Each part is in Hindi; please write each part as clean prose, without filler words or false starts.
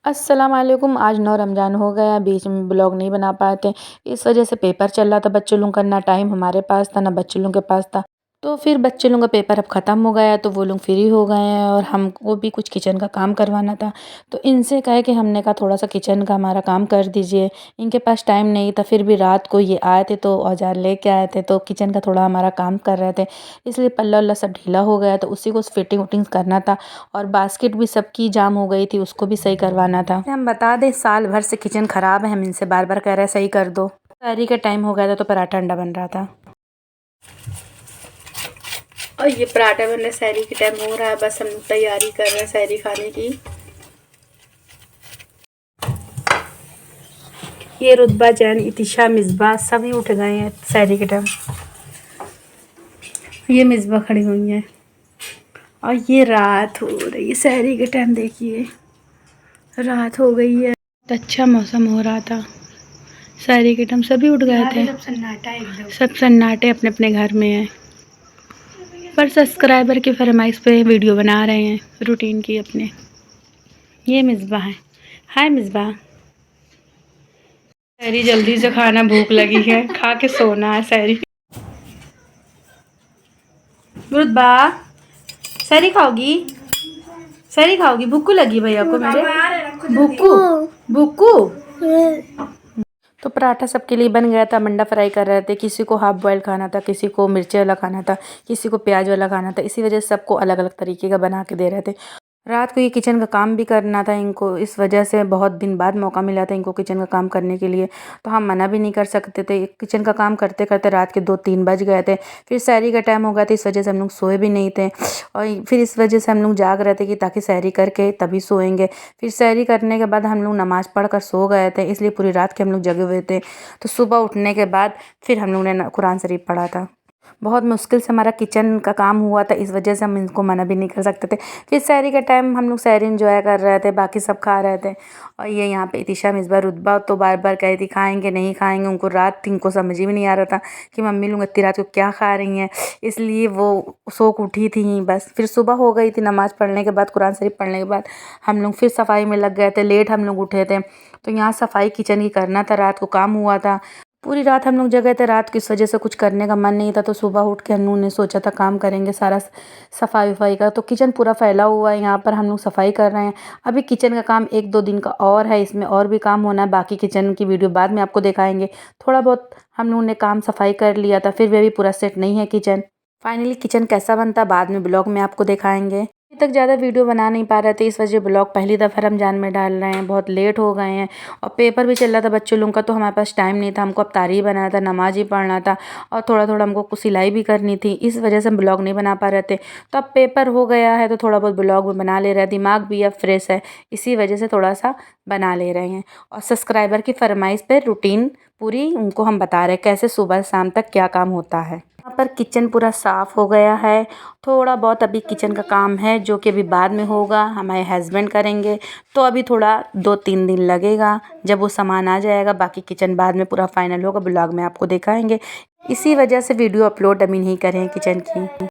अस्सलाम वालेकुम। आज 9 रमज़ान हो गया, बीच में ब्लॉग नहीं बना पाए थे। इस वजह से पेपर चल रहा था बच्चे लोगों का, ना टाइम हमारे पास था, ना बच्चे लोगों के पास था। तो फिर बच्चे लोगों का पेपर अब ख़त्म हो गया, तो वो लोग फ्री हो गए हैं और हमको भी कुछ किचन का काम करवाना था। तो इनसे कहे कि हमने कहा थोड़ा-सा किचन का हमारा काम कर दीजिए। इनके पास टाइम नहीं था, फिर भी रात को ये आए थे तो औज़ार लेके आए थे, तो किचन का थोड़ा हमारा काम कर रहे थे। इसलिए पल्ला-वल्ला सब ढीला हो गया, तो उसी को फिटिंग-विटिंग करना था और बास्केट भी सबकी जाम हो गई थी, उसको भी सही करवाना था। हम बता दें, साल भर से किचन ख़राब है, हम इनसे बार-बार कह रहे हैं सही कर दो। सहरी का टाइम हो गया था तो पराठा अंडा बन रहा था और ये पराठा बनने सहरी के टाइम हो रहा है। बस हम तैयारी कर रहे हैं सहरी खाने की। ये रुतबा, जैन, इतिशा, मिसबा सभी उठ गए हैं सहरी के टाइम। ये मिसबा खड़ी हुई है और ये रात हो रही है सहरी के टाइम। देखिए रात हो गई है। अच्छा मौसम हो रहा था सहरी के टाइम, सभी उठ गए थे। सब सन्नाटे अपने अपने घर में हैं, पर सब्सक्राइबर की फरमाइश पे वीडियो बना रहे हैं रूटीन की अपने। ये मिसबा है। हाय मिसबा। सहरी जल्दी से खाना, भूख लगी है, खा के सोना है सहरी। रुतबा सहरी खाओगी? सहरी खाओगी? भूखू लगी भैया को मेरे। भूखू भूखू। तो पराठा सबके लिए बन गया था। मंडा फ्राई कर रहे थे, किसी को हाफ बॉयल खाना था, किसी को मिर्ची वाला खाना था, किसी को प्याज वाला खाना था। इसी वजह से सबको अलग अलग तरीके का बना के दे रहे थे। रात को ये किचन का काम भी करना था इनको, इस वजह से बहुत दिन बाद मौका मिला था इनको किचन का काम करने के लिए। तो हम मना भी नहीं कर सकते थे। किचन का काम करते करते रात के 2-3 बज गए थे। फिर सहरी का टाइम हो गया था, इस वजह से हम लोग सोए भी नहीं थे और फिर इस वजह से हम लोग जाग रहे थे कि ताकि सहरी करके तभी सोएंगे। फिर सहरी करने के बाद हम लोग नमाज़ पढ़ कर सो गए थे, इसलिए पूरी रात के हम लोग जगे हुए थे। तो सुबह उठने के बाद फिर हम लोग ने कुरान शरीफ पढ़ा था। बहुत मुश्किल से हमारा किचन का काम हुआ था, इस वजह से हम इनको मना भी नहीं कर सकते थे। फिर सहरी का टाइम हम लोग सहरी एंजॉय कर रहे थे, बाकी सब खा रहे थे। और ये यहाँ पे इतिशा, मिसबा, रुतबा तो बार बार कह रही थी खाएंगे नहीं खाएंगे। उनको रात थी, उनको समझ ही नहीं आ रहा था कि मम्मी लोग इतनी रात को क्या खा रही हैं, इसलिए वो सो के उठी थी बस। फिर सुबह हो गई थी, नमाज़ पढ़ने के बाद, कुरान शरीफ पढ़ने के बाद हम लोग फिर सफाई में लग गए थे। लेट हम लोग उठे थे, तो यहाँ सफाई किचन की करना था, रात को काम हुआ था। पूरी रात हम लोग जगह थे, रात की इस वजह से कुछ करने का मन नहीं था। तो सुबह उठ के हम लोगों ने सोचा था काम करेंगे सारा सफाई वफाई का। तो किचन पूरा फैला हुआ है, यहाँ पर हम लोग सफाई कर रहे हैं। अभी किचन का काम 1-2 दिन का और है, इसमें और भी काम होना है। बाकी किचन की वीडियो बाद में आपको दिखाएंगे। थोड़ा बहुत हम लोगों ने काम सफाई कर लिया था, फिर भी अभी पूरा सेट नहीं है किचन। फाइनली किचन कैसा बनता बाद में ब्लॉग में आपको दिखाएंगे। अभी तक ज़्यादा वीडियो बना नहीं पा रहे थे, इस वजह ब्लॉग पहली दफ़ा रमज़ान में डाल रहे हैं। बहुत लेट हो गए हैं और पेपर भी चल रहा था बच्चों लोगों का, तो हमारे पास टाइम नहीं था। हमको अब तारी बनाना था, नमाज ही पढ़ना था और थोड़ा थोड़ा हमको कुछ सिलाई भी करनी थी, इस वजह से हम ब्लॉग नहीं बना पा रहे थे। तो अब पेपर हो गया है तो थोड़ा बहुत ब्लॉग में बना ले रहे हैं, दिमाग भी अब फ्रेश है, इसी वजह से थोड़ा सा बना ले रहे हैं। और सब्सक्राइबर की फरमाइश पर रूटीन पूरी उनको हम बता रहे हैं कैसे सुबह शाम तक क्या काम होता है। यहाँ पर किचन पूरा साफ़ हो गया है। थोड़ा बहुत अभी किचन का काम है जो कि अभी बाद में होगा, हमारे हस्बैंड करेंगे। तो अभी थोड़ा 2-3 दिन लगेगा, जब वो सामान आ जाएगा। बाकी किचन बाद में पूरा फाइनल होगा, ब्लॉग में आपको दिखाएंगे। इसी वजह से वीडियो अपलोड अभी नहीं करें किचन की।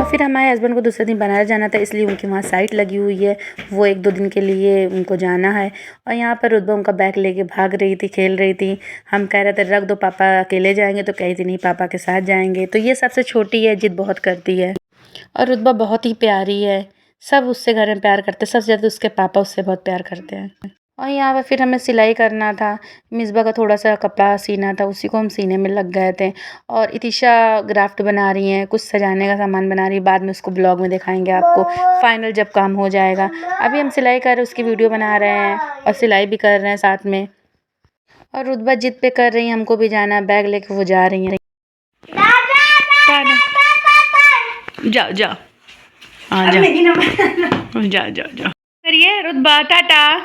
फिर हमारे हस्बैंड को दूसरे दिन बनारस जाना था, इसलिए उनकी वहाँ साइट लगी हुई है, वो 1-2 दिन के लिए उनको जाना है। और यहाँ पर रुतबा उनका बैग लेके भाग रही थी, खेल रही थी। हम कह रहे थे रख दो, पापा अकेले जाएंगे, तो कही थी नहीं पापा के साथ जाएंगे। तो ये सबसे छोटी है, जिद बहुत करती है और रुतबा बहुत ही प्यारी है। सब उससे घर में प्यार करते, सबसे ज़्यादा उसके पापा उससे बहुत प्यार करते हैं। और यहाँ पे फिर हमें सिलाई करना था, मिसबा का थोड़ा सा कपड़ा सीना था, उसी को हम सीने में लग गए थे। और इतिशा ग्राफ्ट बना रही हैं, कुछ सजाने का सामान बना रही है, बाद में उसको ब्लॉग में दिखाएंगे आपको फाइनल जब काम हो जाएगा। अभी हम सिलाई कर उसकी वीडियो बना रहे हैं और सिलाई भी कर रहे हैं साथ में। और रुतबा जिद पे कर रही है हमको भी जाना, बैग लेके वो जा रही हैं। जाओ जाओ, हाँ जाओ जाओ जाओ जाओ करिए। रुतबा टाटा।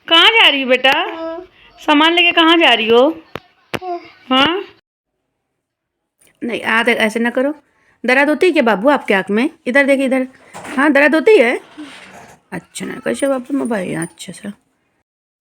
कहाँ जा रही हो बेटा? सामान लेके कहाँ जा रही हो? हाँ नहीं, आते ऐसे ना करो। दर्द होती है क्या बाबू आपके आँख में? इधर देखिए इधर। हाँ दर्द होती है। अच्छा ना कैसे बाबू भाई, अच्छा सा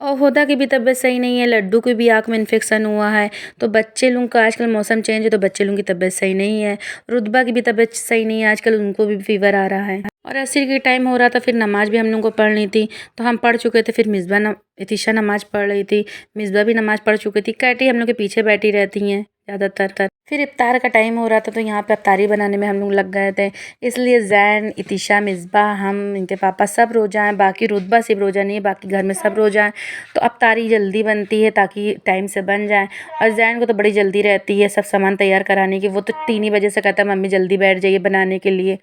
और होदा की भी तबीयत सही नहीं है, लड्डू की भी आँख में इन्फेक्शन हुआ है। तो बच्चे लोग का आजकल मौसम चेंज है तो बच्चे लोगों की तबीयत सही नहीं है। रुतबा की भी तबीयत सही नहीं है, आजकल उनको भी फीवर आ रहा है। और असर के टाइम हो रहा था, फिर नमाज़ भी हम लोगों को पढ़नी थी, तो हम पढ़ चुके थे। फिर इतिशा नमाज़ पढ़ रही थी, मिसबा भी नमाज़ पढ़ चुकी थी। कैटी हम लोग के पीछे बैठी रहती हैं ज़्यादातर। फिर इफ्तार का टाइम हो रहा था तो यहाँ पे इफ्तारी बनाने में हम लोग लग गए थे। इसलिए ज़ैन, इतिशा, मिसबा, हम, इनके पापा सब रोज़ा हैं। बाकी रुतबा सिर्फ रोज़ा नहीं है, बाकी घर में सब रोज़ा हैं। तो इफ्तारी जल्दी बनती है ताकि टाइम से बन जाए। और ज़ैन को तो बड़ी जल्दी रहती है सब सामान तैयार कराने की। वो तो 3 ही बजे से कहता है मम्मी जल्दी बैठ जाइए बनाने के लिए।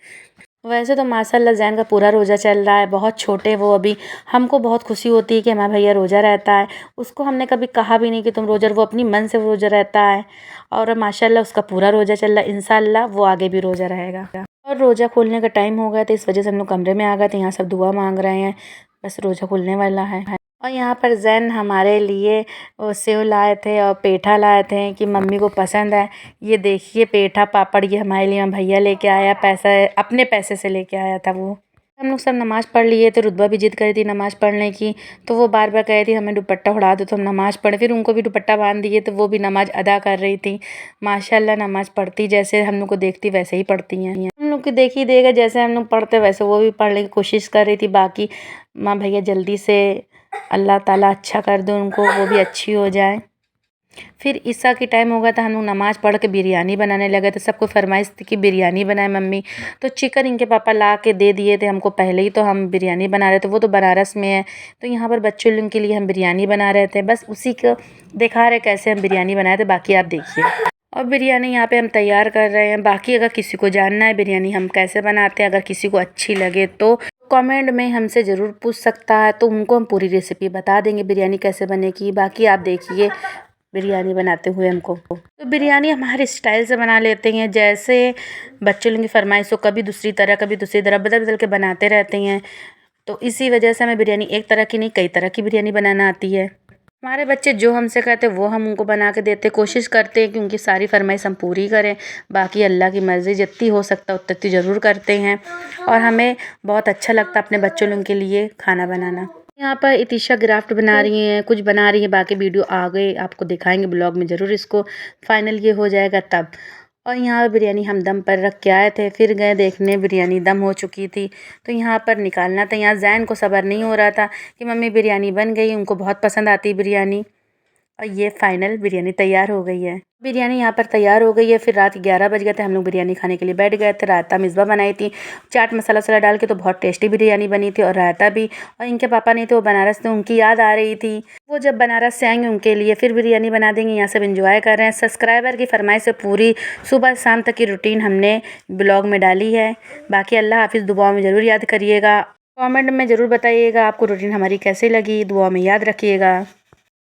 वैसे तो माशाल्लाह ज़ैन का पूरा रोज़ा चल रहा है, बहुत छोटे वो अभी। हमको बहुत खुशी होती है कि हमारा भैया रोज़ा रहता है। उसको हमने कभी कहा भी नहीं कि तुम रोज़ा, वो अपनी मन से रोज़ा रहता है। और माशाल्लाह उसका पूरा रोज़ा चल रहा है, इंशाल्लाह वो आगे भी रोज़ा रहेगा। और रोज़ा खोलने का टाइम हो गया तो इस वजह से हम लोग कमरे में आ गए थे। यहाँ सब दुआ मांग रहे हैं, बस रोज़ा खुलने वाला है। और यहाँ पर ज़ैन हमारे लिए वो सेव लाए थे और पेठा लाए थे कि मम्मी को पसंद है। ये देखिए पेठा पापड़, ये हमारे लिए भैया लेके आया, पैसा अपने पैसे से लेके आया था वो। हम लोग सब नमाज़ पढ़ लिए थे। रुतबा भी जिद करी थी नमाज़ पढ़ने की, तो वो बार बार कह रही थी हमें दुपट्टा उड़ा दो तो हम नमाज़ पढ़े। फिर उनको भी दुपट्टा बांध दिए तो वो भी नमाज़ अदा कर रही थी। माशाल्लाह नमाज़ पढ़ती जैसे हम लोग को देखती वैसे ही पढ़ती हैं। हम लोग की देखी देगा जैसे हम लोग पढ़ते वैसे वो भी पढ़ने की कोशिश कर रही थी। बाकी माँ भैया जल्दी से अल्लाह ताला अच्छा कर दो उनको, वो भी अच्छी हो जाए। फिर ईसा की टाइम हो गया था, हम लोग नमाज़ पढ़ के बिरयानी बनाने लगे थे। सबको फरमाइश थी कि बिरयानी बनाए मम्मी, तो चिकन इनके पापा ला के दे दिए थे हमको पहले ही। तो हम बिरयानी बना रहे थे, वो तो बनारस में है। तो यहाँ पर बच्चों लोगों के लिए हम बिरयानी बना रहे थे, बस उसी को दिखा रहे कैसे हम बिरयानी बनाए थे। बाकी आप देखिए। और बिरयानी यहाँ पे हम तैयार कर रहे हैं। बाकी अगर किसी को जानना है बिरयानी हम कैसे बनाते हैं, अगर किसी को अच्छी लगे तो कमेंट में हमसे ज़रूर पूछ सकता है, तो उनको हम पूरी रेसिपी बता देंगे बिरयानी कैसे बनेगी। बाकी आप देखिए बिरयानी बनाते हुए हमको। तो बिरयानी हमारे स्टाइल से बना लेते हैं, जैसे बच्चों लोगों की फरमाइश हो, कभी दूसरी तरह कभी दूसरी तरह बदल बदल के बनाते रहते हैं। तो इसी वजह से हमें बिरयानी एक तरह की नहीं कई तरह की बिरयानी बनाना आती है। हमारे बच्चे जो हमसे कहते हैं वो हम उनको बना के देते, कोशिश करते हैं कि उनकी सारी फरमाइश हम पूरी करें। बाकी अल्लाह की मर्ज़ी, जितनी हो सकता है उतनी ज़रूर करते हैं। और हमें बहुत अच्छा लगता है अपने बच्चों लोगों के लिए खाना बनाना। यहाँ पर इतिशा ग्राफ्ट बना रही हैं, कुछ बना रही हैं। बाकी वीडियो आगे आपको दिखाएंगे ब्लॉग में ज़रूर, इसको फाइनल ये हो जाएगा तब। और यहाँ बिरयानी हम दम पर रख के आए थे, फिर गए देखने बिरयानी दम हो चुकी थी। तो यहाँ पर निकालना था। यहाँ ज़ैन को सब्र नहीं हो रहा था कि मम्मी बिरयानी बन गई, उनको बहुत पसंद आती है बिरयानी। और ये फाइनल बिरयानी तैयार हो गई है। बिरयानी यहाँ पर तैयार हो गई है। फिर रात 11 बज गए थे, हम लोग बिरयानी खाने के लिए बैठ गए थे। रायता मिसबा बनाई थी, चाट मसाला वसाला डाल के, तो बहुत टेस्टी बिरयानी बनी थी। और रायता भी। और इनके पापा नहीं थे, वो बनारस थे, उनकी याद आ रही थी। वो जब बनारस से आएंगे उनके लिए फिर बिरयानी बना देंगे। यहाँ सब इंजॉय कर रहे हैं। सब्सक्राइबर की फरमाइश से पूरी सुबह शाम तक की रूटीन हमने ब्लॉग में डाली है। बाकी अल्लाह हाफिज़, दुआओं में ज़रूर याद करिएगा। कमेंट में ज़रूर बताइएगा आपको रूटीन हमारी कैसी लगी, दुआ में याद रखिएगा।